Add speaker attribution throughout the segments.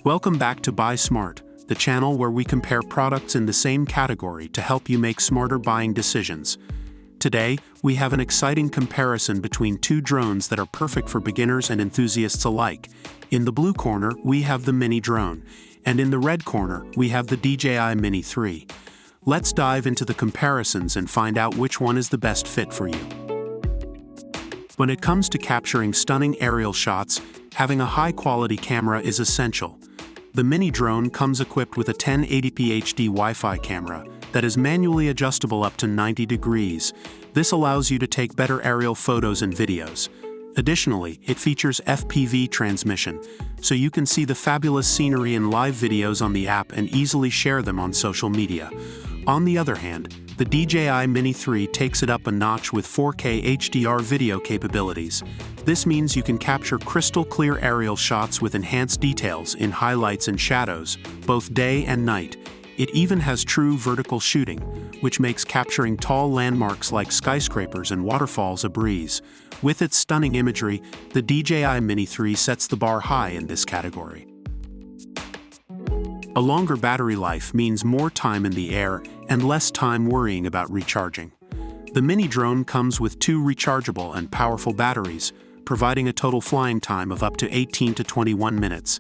Speaker 1: Welcome back to Buy Smart, the channel where we compare products in the same category to help you make smarter buying decisions. Today, we have an exciting comparison between two drones that are perfect for beginners and enthusiasts alike. In the blue corner, we have the Mini Drone, and in the red corner, we have the DJI Mini 3. Let's dive into the comparisons and find out which one is the best fit for you. When it comes to capturing stunning aerial shots, having a high-quality camera is essential. The Mini Drone comes equipped with a 1080p HD Wi-Fi camera that is manually adjustable up to 90 degrees. This allows you to take better aerial photos and videos. Additionally, it features FPV transmission, so you can see the fabulous scenery and live videos on the app and easily share them on social media. On the other hand, the DJI Mini 3 takes it up a notch with 4K HDR video capabilities. This means you can capture crystal clear aerial shots with enhanced details in highlights and shadows, both day and night. It even has true vertical shooting, which makes capturing tall landmarks like skyscrapers and waterfalls a breeze. With its stunning imagery, the DJI Mini 3 sets the bar high in this category. A longer battery life means more time in the air and less time worrying about recharging. The Mini Drone comes with two rechargeable and powerful batteries, providing a total flying time of up to 18 to 21 minutes.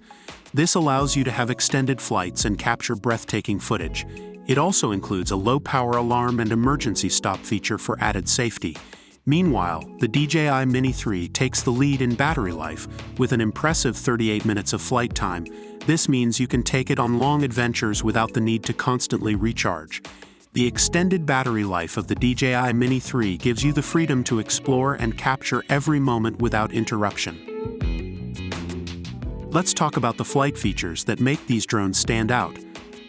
Speaker 1: This allows you to have extended flights and capture breathtaking footage. It also includes a low-power alarm and emergency stop feature for added safety. Meanwhile, the DJI Mini 3 takes the lead in battery life, with an impressive 38 minutes of flight time. This means you can take it on long adventures without the need to constantly recharge. The extended battery life of the DJI Mini 3 gives you the freedom to explore and capture every moment without interruption. Let's talk about the flight features that make these drones stand out.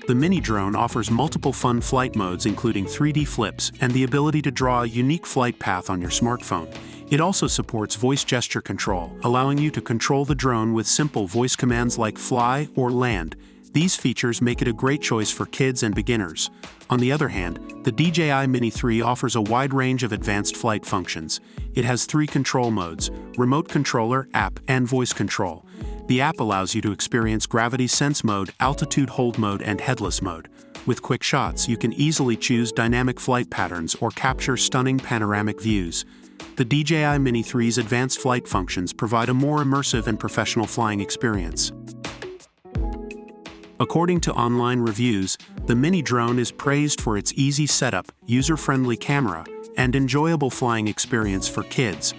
Speaker 1: The Mini Drone offers multiple fun flight modes including 3D flips and the ability to draw a unique flight path on your smartphone. It also supports voice gesture control, allowing you to control the drone with simple voice commands like fly or land. These features make it a great choice for kids and beginners. On the other hand, the DJI Mini 3 offers a wide range of advanced flight functions. It has 3 control modes: remote controller, app, and voice control. The app allows you to experience gravity sense mode, altitude hold mode, and headless mode. With quick shots, you can easily choose dynamic flight patterns or capture stunning panoramic views. The DJI Mini 3's advanced flight functions provide a more immersive and professional flying experience. According to online reviews, the Mini Drone is praised for its easy setup, user-friendly camera, and enjoyable flying experience for kids.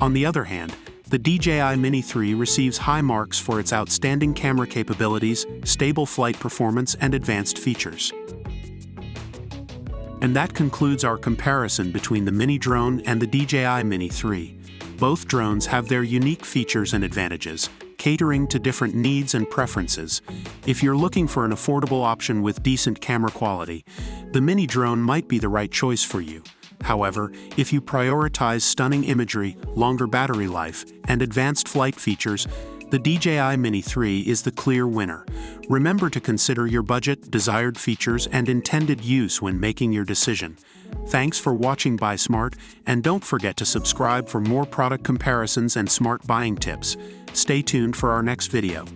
Speaker 1: On the other hand, the DJI Mini 3 receives high marks for its outstanding camera capabilities, stable flight performance, and advanced features. And that concludes our comparison between the Mini Drone and the DJI Mini 3. Both drones have their unique features and advantages, catering to different needs and preferences. If you're looking for an affordable option with decent camera quality, the Mini Drone might be the right choice for you. However, if you prioritize stunning imagery, longer battery life, and advanced flight features, the DJI Mini 3 is the clear winner. Remember to consider your budget, desired features, and intended use when making your decision. Thanks for watching Buy Smart, and don't forget to subscribe for more product comparisons and smart buying tips. Stay tuned for our next video.